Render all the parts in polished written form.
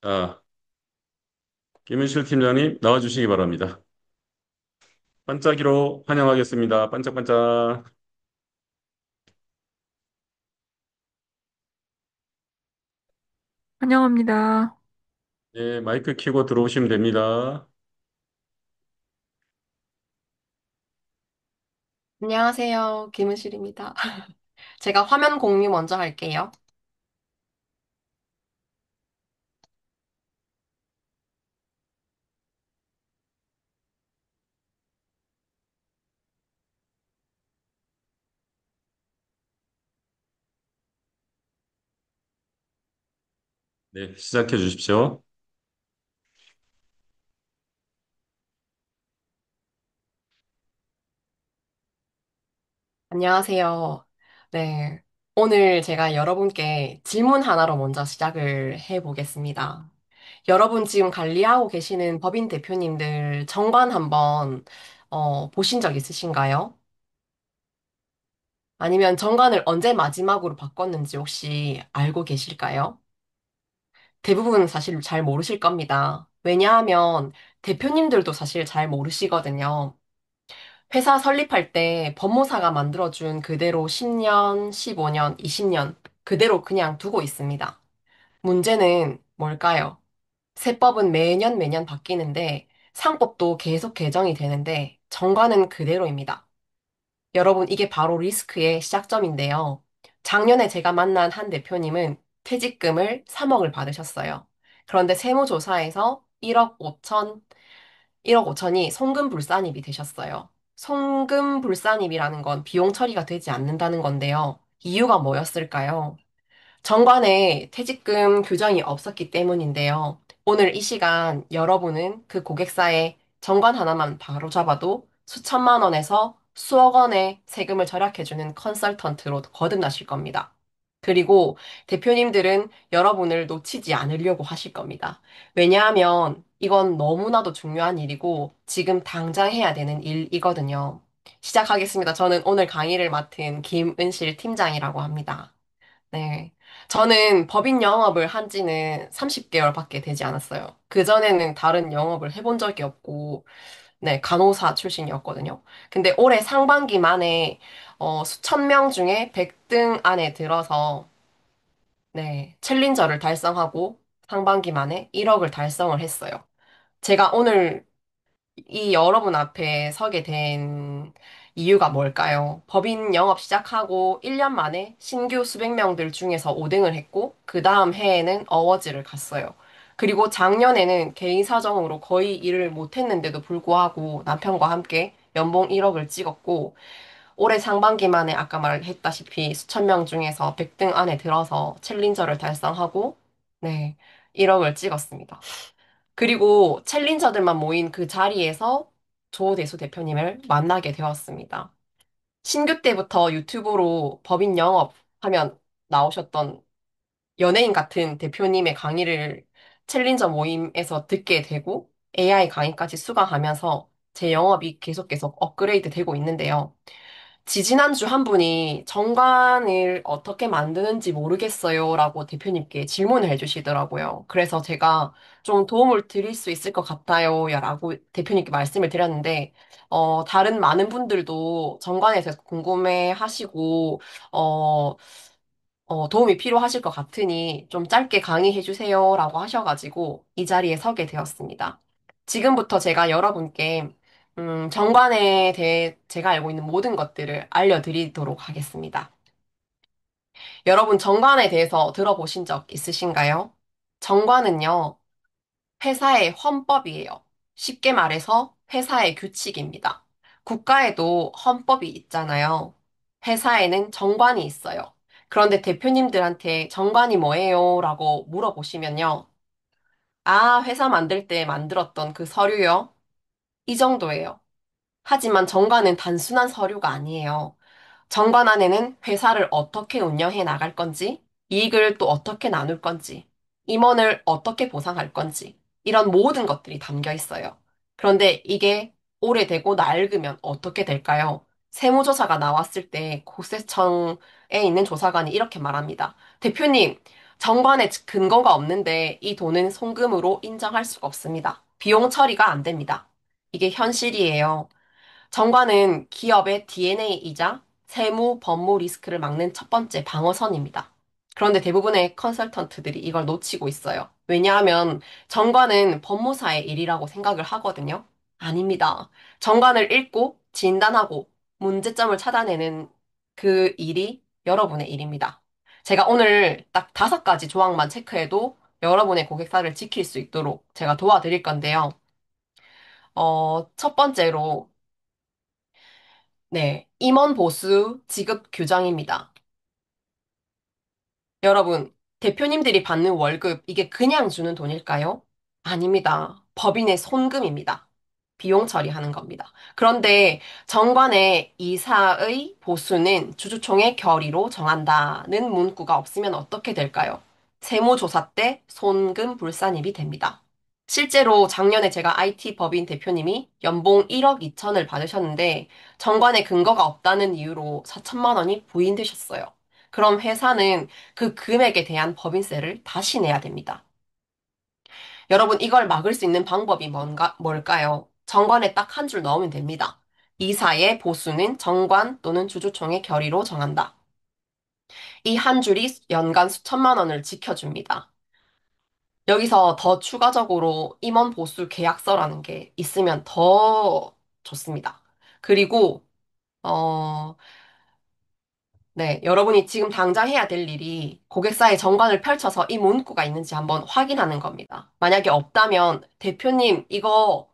아, 김은실 팀장님 나와주시기 바랍니다. 반짝이로 환영하겠습니다. 반짝반짝. 환영합니다. 네, 마이크 켜고 들어오시면 됩니다. 안녕하세요. 김은실입니다. 제가 화면 공유 먼저 할게요. 네, 시작해 주십시오. 안녕하세요. 네. 오늘 제가 여러분께 질문 하나로 먼저 시작을 해보겠습니다. 여러분 지금 관리하고 계시는 법인 대표님들 정관 한번 보신 적 있으신가요? 아니면 정관을 언제 마지막으로 바꿨는지 혹시 알고 계실까요? 대부분 사실 잘 모르실 겁니다. 왜냐하면 대표님들도 사실 잘 모르시거든요. 회사 설립할 때 법무사가 만들어준 그대로 10년, 15년, 20년 그대로 그냥 두고 있습니다. 문제는 뭘까요? 세법은 매년 매년 바뀌는데 상법도 계속 개정이 되는데 정과는 그대로입니다. 여러분, 이게 바로 리스크의 시작점인데요. 작년에 제가 만난 한 대표님은 퇴직금을 3억을 받으셨어요. 그런데 세무조사에서 1억 5천이 송금불산입이 되셨어요. 송금불산입이라는 건 비용 처리가 되지 않는다는 건데요. 이유가 뭐였을까요? 정관에 퇴직금 규정이 없었기 때문인데요. 오늘 이 시간 여러분은 그 고객사의 정관 하나만 바로잡아도 수천만 원에서 수억 원의 세금을 절약해주는 컨설턴트로 거듭나실 겁니다. 그리고 대표님들은 여러분을 놓치지 않으려고 하실 겁니다. 왜냐하면 이건 너무나도 중요한 일이고 지금 당장 해야 되는 일이거든요. 시작하겠습니다. 저는 오늘 강의를 맡은 김은실 팀장이라고 합니다. 네. 저는 법인 영업을 한 지는 30개월밖에 되지 않았어요. 그전에는 다른 영업을 해본 적이 없고, 네, 간호사 출신이었거든요. 근데 올해 상반기 만에, 수천 명 중에 100등 안에 들어서, 네, 챌린저를 달성하고 상반기 만에 1억을 달성을 했어요. 제가 오늘 이 여러분 앞에 서게 된 이유가 뭘까요? 법인 영업 시작하고 1년 만에 신규 수백 명들 중에서 5등을 했고, 그 다음 해에는 어워즈를 갔어요. 그리고 작년에는 개인 사정으로 거의 일을 못했는데도 불구하고 남편과 함께 연봉 1억을 찍었고, 올해 상반기 만에 아까 말했다시피 수천 명 중에서 100등 안에 들어서 챌린저를 달성하고, 네, 1억을 찍었습니다. 그리고 챌린저들만 모인 그 자리에서 조대수 대표님을 만나게 되었습니다. 신규 때부터 유튜브로 법인 영업하면 나오셨던 연예인 같은 대표님의 강의를 챌린저 모임에서 듣게 되고 AI 강의까지 수강하면서 제 영업이 계속 업그레이드 되고 있는데요. 지지난주 한 분이 정관을 어떻게 만드는지 모르겠어요 라고 대표님께 질문을 해주시더라고요. 그래서 제가 좀 도움을 드릴 수 있을 것 같아요 라고 대표님께 말씀을 드렸는데, 다른 많은 분들도 정관에 대해서 궁금해 하시고, 어, 도움이 필요하실 것 같으니 좀 짧게 강의해 주세요라고 하셔가지고 이 자리에 서게 되었습니다. 지금부터 제가 여러분께 정관에 대해 제가 알고 있는 모든 것들을 알려드리도록 하겠습니다. 여러분 정관에 대해서 들어보신 적 있으신가요? 정관은요, 회사의 헌법이에요. 쉽게 말해서 회사의 규칙입니다. 국가에도 헌법이 있잖아요. 회사에는 정관이 있어요. 그런데 대표님들한테 정관이 뭐예요? 라고 물어보시면요. 아, 회사 만들 때 만들었던 그 서류요? 이 정도예요. 하지만 정관은 단순한 서류가 아니에요. 정관 안에는 회사를 어떻게 운영해 나갈 건지, 이익을 또 어떻게 나눌 건지, 임원을 어떻게 보상할 건지, 이런 모든 것들이 담겨 있어요. 그런데 이게 오래되고 낡으면 어떻게 될까요? 세무조사가 나왔을 때 국세청에 있는 조사관이 이렇게 말합니다. 대표님, 정관에 근거가 없는데 이 돈은 송금으로 인정할 수가 없습니다. 비용 처리가 안 됩니다. 이게 현실이에요. 정관은 기업의 DNA이자 세무, 법무 리스크를 막는 첫 번째 방어선입니다. 그런데 대부분의 컨설턴트들이 이걸 놓치고 있어요. 왜냐하면 정관은 법무사의 일이라고 생각을 하거든요. 아닙니다. 정관을 읽고 진단하고 문제점을 찾아내는 그 일이 여러분의 일입니다. 제가 오늘 딱 5가지 조항만 체크해도 여러분의 고객사를 지킬 수 있도록 제가 도와드릴 건데요. 첫 번째로 네, 임원 보수 지급 규정입니다. 여러분, 대표님들이 받는 월급, 이게 그냥 주는 돈일까요? 아닙니다. 법인의 손금입니다. 비용 처리하는 겁니다. 그런데 정관의 이사의 보수는 주주총회 결의로 정한다는 문구가 없으면 어떻게 될까요? 세무조사 때 손금 불산입이 됩니다. 실제로 작년에 제가 IT 법인 대표님이 연봉 1억 2천을 받으셨는데 정관에 근거가 없다는 이유로 4천만 원이 부인되셨어요. 그럼 회사는 그 금액에 대한 법인세를 다시 내야 됩니다. 여러분, 이걸 막을 수 있는 방법이 뭘까요? 정관에 딱 한 줄 넣으면 됩니다. 이사의 보수는 정관 또는 주주총회 결의로 정한다. 이 한 줄이 연간 수천만 원을 지켜줍니다. 여기서 더 추가적으로 임원 보수 계약서라는 게 있으면 더 좋습니다. 그리고, 어, 네, 여러분이 지금 당장 해야 될 일이 고객사의 정관을 펼쳐서 이 문구가 있는지 한번 확인하는 겁니다. 만약에 없다면 대표님 이거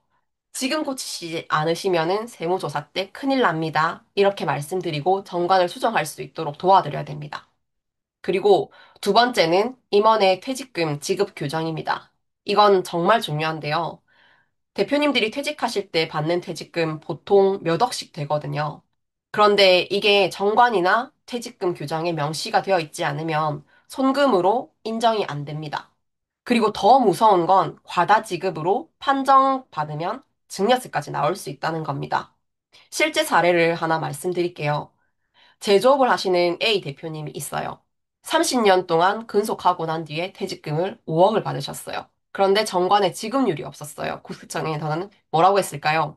지금 고치시지 않으시면은 세무조사 때 큰일 납니다. 이렇게 말씀드리고 정관을 수정할 수 있도록 도와드려야 됩니다. 그리고 두 번째는 임원의 퇴직금 지급 규정입니다. 이건 정말 중요한데요. 대표님들이 퇴직하실 때 받는 퇴직금 보통 몇 억씩 되거든요. 그런데 이게 정관이나 퇴직금 규정에 명시가 되어 있지 않으면 손금으로 인정이 안 됩니다. 그리고 더 무서운 건 과다 지급으로 판정받으면 증여세까지 나올 수 있다는 겁니다. 실제 사례를 하나 말씀드릴게요. 제조업을 하시는 A 대표님이 있어요. 30년 동안 근속하고 난 뒤에 퇴직금을 5억을 받으셨어요. 그런데 정관에 지급률이 없었어요. 구스청에서는 뭐라고 했을까요?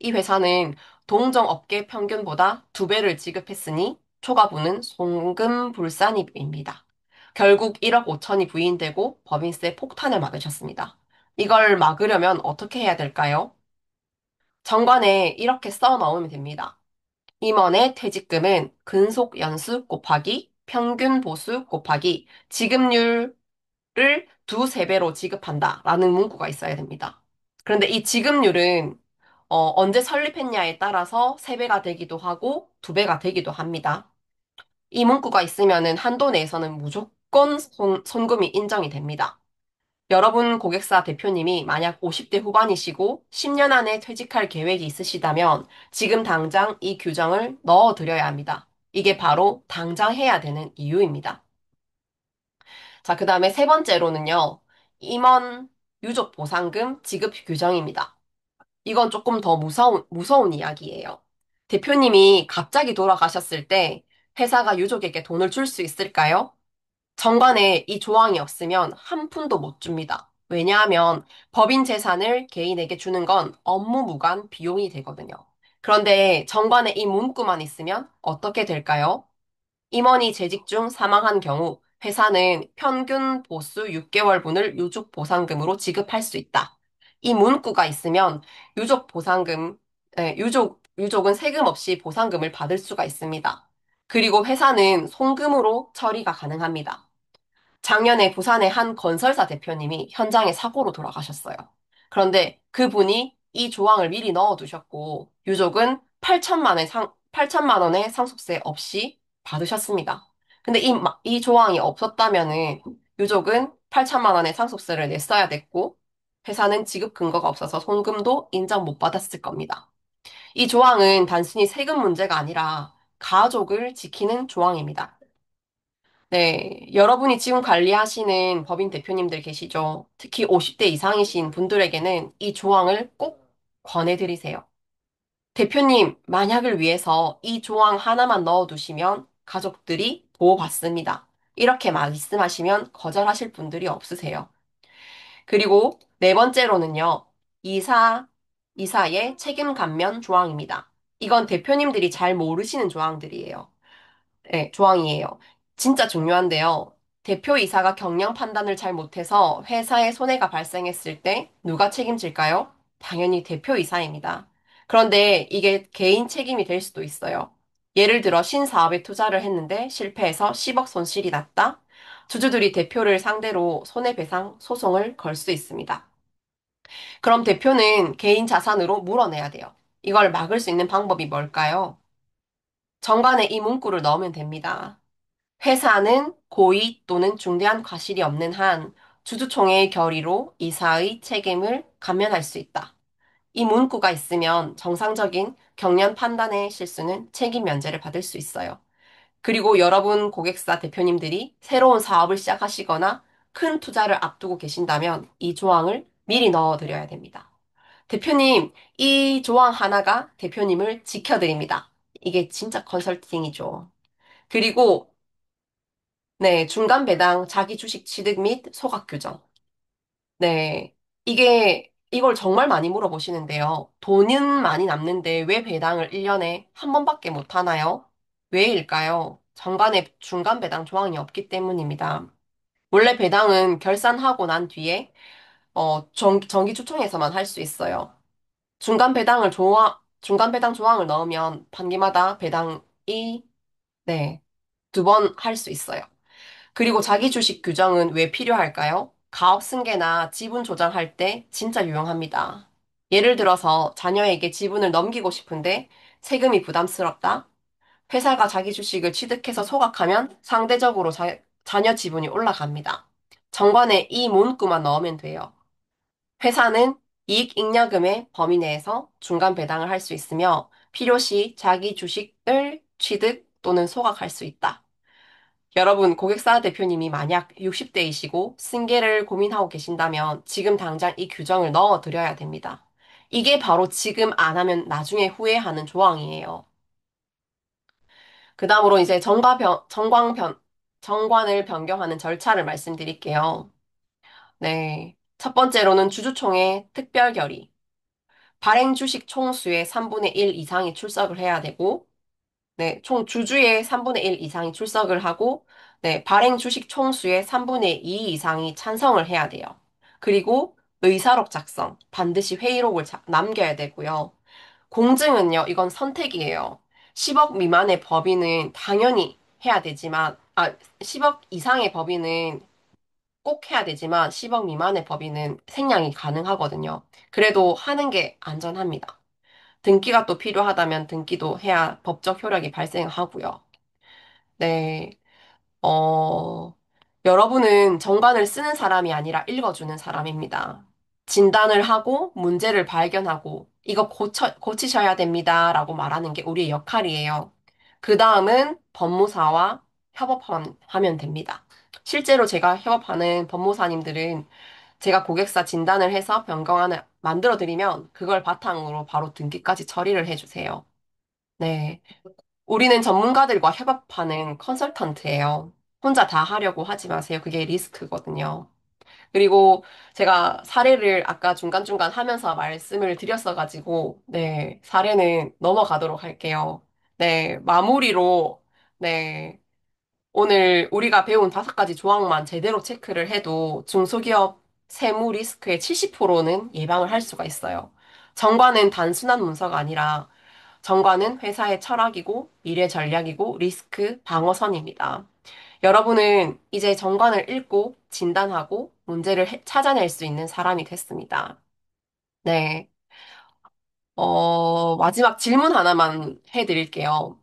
이 회사는 동종업계 평균보다 2배를 지급했으니 초과분은 송금불산입입니다. 결국 1억 5천이 부인되고 법인세 폭탄을 맞으셨습니다. 이걸 막으려면 어떻게 해야 될까요? 정관에 이렇게 써 넣으면 됩니다. 임원의 퇴직금은 근속 연수 곱하기 평균 보수 곱하기 지급률을 두세 배로 지급한다라는 문구가 있어야 됩니다. 그런데 이 지급률은 언제 설립했냐에 따라서 3배가 되기도 하고 2배가 되기도 합니다. 이 문구가 있으면은 한도 내에서는 무조건 손금이 인정이 됩니다. 여러분 고객사 대표님이 만약 50대 후반이시고 10년 안에 퇴직할 계획이 있으시다면 지금 당장 이 규정을 넣어드려야 합니다. 이게 바로 당장 해야 되는 이유입니다. 자, 그 다음에 세 번째로는요, 임원 유족 보상금 지급 규정입니다. 이건 조금 더 무서운 이야기예요. 대표님이 갑자기 돌아가셨을 때 회사가 유족에게 돈을 줄 수 있을까요? 정관에 이 조항이 없으면 한 푼도 못 줍니다. 왜냐하면 법인 재산을 개인에게 주는 건 업무 무관 비용이 되거든요. 그런데 정관에 이 문구만 있으면 어떻게 될까요? 임원이 재직 중 사망한 경우 회사는 평균 보수 6개월분을 유족 보상금으로 지급할 수 있다. 이 문구가 있으면 유족 보상금, 유족은 세금 없이 보상금을 받을 수가 있습니다. 그리고 회사는 송금으로 처리가 가능합니다. 작년에 부산의 한 건설사 대표님이 현장에 사고로 돌아가셨어요. 그런데 그분이 이 조항을 미리 넣어두셨고, 유족은 8천만 원의 상속세 없이 받으셨습니다. 근데 이 조항이 없었다면은 유족은 8천만 원의 상속세를 냈어야 됐고, 회사는 지급 근거가 없어서 송금도 인정 못 받았을 겁니다. 이 조항은 단순히 세금 문제가 아니라 가족을 지키는 조항입니다. 네, 여러분이 지금 관리하시는 법인 대표님들 계시죠? 특히 50대 이상이신 분들에게는 이 조항을 꼭 권해드리세요. 대표님, 만약을 위해서 이 조항 하나만 넣어두시면 가족들이 보호받습니다. 이렇게 말씀하시면 거절하실 분들이 없으세요. 그리고 네 번째로는요, 이사의 책임 감면 조항입니다. 이건 대표님들이 잘 모르시는 조항들이에요. 네, 조항이에요. 진짜 중요한데요. 대표이사가 경영 판단을 잘 못해서 회사에 손해가 발생했을 때 누가 책임질까요? 당연히 대표이사입니다. 그런데 이게 개인 책임이 될 수도 있어요. 예를 들어 신사업에 투자를 했는데 실패해서 10억 손실이 났다. 주주들이 대표를 상대로 손해배상 소송을 걸 수 있습니다. 그럼 대표는 개인 자산으로 물어내야 돼요. 이걸 막을 수 있는 방법이 뭘까요? 정관에 이 문구를 넣으면 됩니다. 회사는 고의 또는 중대한 과실이 없는 한 주주총회의 결의로 이사의 책임을 감면할 수 있다. 이 문구가 있으면 정상적인 경련 판단의 실수는 책임 면제를 받을 수 있어요. 그리고 여러분 고객사 대표님들이 새로운 사업을 시작하시거나 큰 투자를 앞두고 계신다면 이 조항을 미리 넣어드려야 됩니다. 대표님, 이 조항 하나가 대표님을 지켜드립니다. 이게 진짜 컨설팅이죠. 그리고 네, 중간 배당, 자기 주식 취득 및 소각 규정. 네, 이걸 정말 많이 물어보시는데요. 돈은 많이 남는데 왜 배당을 1년에 한 번밖에 못 하나요? 왜일까요? 정관에 중간 배당 조항이 없기 때문입니다. 원래 배당은 결산하고 난 뒤에, 정기 추총에서만 할 수 있어요. 중간 배당 조항을 넣으면 반기마다 배당이, 네, 두 번 할 수 있어요. 그리고 자기 주식 규정은 왜 필요할까요? 가업 승계나 지분 조정할 때 진짜 유용합니다. 예를 들어서 자녀에게 지분을 넘기고 싶은데 세금이 부담스럽다. 회사가 자기 주식을 취득해서 소각하면 상대적으로 자녀 지분이 올라갑니다. 정관에 이 문구만 넣으면 돼요. 회사는 이익 잉여금의 범위 내에서 중간 배당을 할 수 있으며 필요시 자기 주식을 취득 또는 소각할 수 있다. 여러분, 고객사 대표님이 만약 60대이시고 승계를 고민하고 계신다면 지금 당장 이 규정을 넣어 드려야 됩니다. 이게 바로 지금 안 하면 나중에 후회하는 조항이에요. 그 다음으로 이제 정관을 변경하는 절차를 말씀드릴게요. 네. 첫 번째로는 주주총회 특별결의. 발행 주식 총수의 3분의 1 이상이 출석을 해야 되고, 네, 총 주주의 3분의 1 이상이 출석을 하고, 네, 발행 주식 총수의 3분의 2 이상이 찬성을 해야 돼요. 그리고 의사록 작성, 반드시 회의록을 남겨야 되고요. 공증은요, 이건 선택이에요. 10억 미만의 법인은 당연히 해야 되지만, 10억 이상의 법인은 꼭 해야 되지만, 10억 미만의 법인은 생량이 가능하거든요. 그래도 하는 게 안전합니다. 등기가 또 필요하다면 등기도 해야 법적 효력이 발생하고요. 네, 어, 여러분은 정관을 쓰는 사람이 아니라 읽어주는 사람입니다. 진단을 하고 문제를 발견하고 이거 고치셔야 됩니다라고 말하는 게 우리의 역할이에요. 그 다음은 법무사와 협업하면 됩니다. 실제로 제가 협업하는 법무사님들은 제가 고객사 진단을 해서 변경안을 만들어 드리면 그걸 바탕으로 바로 등기까지 처리를 해주세요. 네. 우리는 전문가들과 협업하는 컨설턴트예요. 혼자 다 하려고 하지 마세요. 그게 리스크거든요. 그리고 제가 사례를 아까 중간중간 하면서 말씀을 드렸어가지고, 네, 사례는 넘어가도록 할게요. 네, 마무리로, 네, 오늘 우리가 배운 5가지 조항만 제대로 체크를 해도 중소기업 세무 리스크의 70%는 예방을 할 수가 있어요. 정관은 단순한 문서가 아니라 정관은 회사의 철학이고 미래 전략이고 리스크 방어선입니다. 여러분은 이제 정관을 읽고 진단하고 문제를 찾아낼 수 있는 사람이 됐습니다. 네. 마지막 질문 하나만 해드릴게요.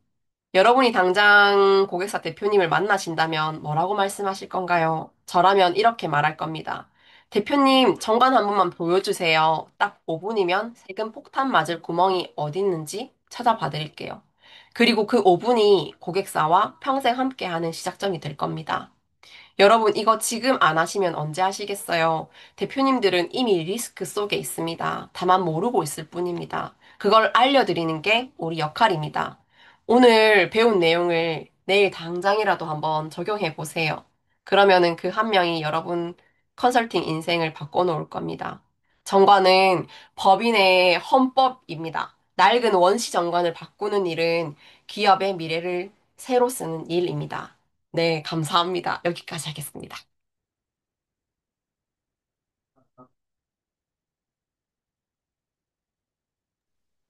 여러분이 당장 고객사 대표님을 만나신다면 뭐라고 말씀하실 건가요? 저라면 이렇게 말할 겁니다. 대표님, 정관 한 번만 보여주세요. 딱 5분이면 세금 폭탄 맞을 구멍이 어디 있는지 찾아봐 드릴게요. 그리고 그 5분이 고객사와 평생 함께하는 시작점이 될 겁니다. 여러분, 이거 지금 안 하시면 언제 하시겠어요? 대표님들은 이미 리스크 속에 있습니다. 다만 모르고 있을 뿐입니다. 그걸 알려드리는 게 우리 역할입니다. 오늘 배운 내용을 내일 당장이라도 한번 적용해 보세요. 그러면은 그 한 명이 여러분 컨설팅 인생을 바꿔놓을 겁니다. 정관은 법인의 헌법입니다. 낡은 원시 정관을 바꾸는 일은 기업의 미래를 새로 쓰는 일입니다. 네, 감사합니다. 여기까지 하겠습니다.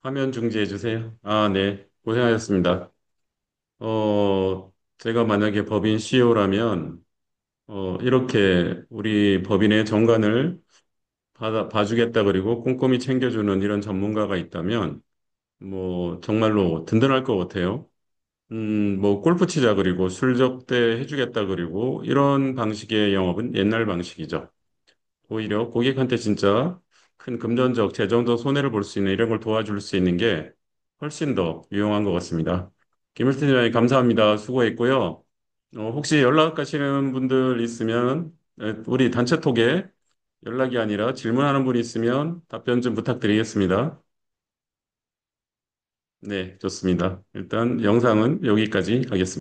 화면 중지해 주세요. 아, 네. 고생하셨습니다. 제가 만약에 법인 CEO라면, 이렇게 우리 법인의 정관을 봐주겠다 그리고 꼼꼼히 챙겨주는 이런 전문가가 있다면, 뭐, 정말로 든든할 것 같아요. 뭐, 골프 치자 그리고 술 적대 해주겠다 그리고 이런 방식의 영업은 옛날 방식이죠. 오히려 고객한테 진짜 큰 금전적, 재정적 손해를 볼 수 있는 이런 걸 도와줄 수 있는 게 훨씬 더 유용한 것 같습니다. 김일태 팀장님 감사합니다. 수고했고요. 혹시 연락하시는 분들 있으면 우리 단체톡에 연락이 아니라 질문하는 분이 있으면 답변 좀 부탁드리겠습니다. 네, 좋습니다. 일단 영상은 여기까지 하겠습니다.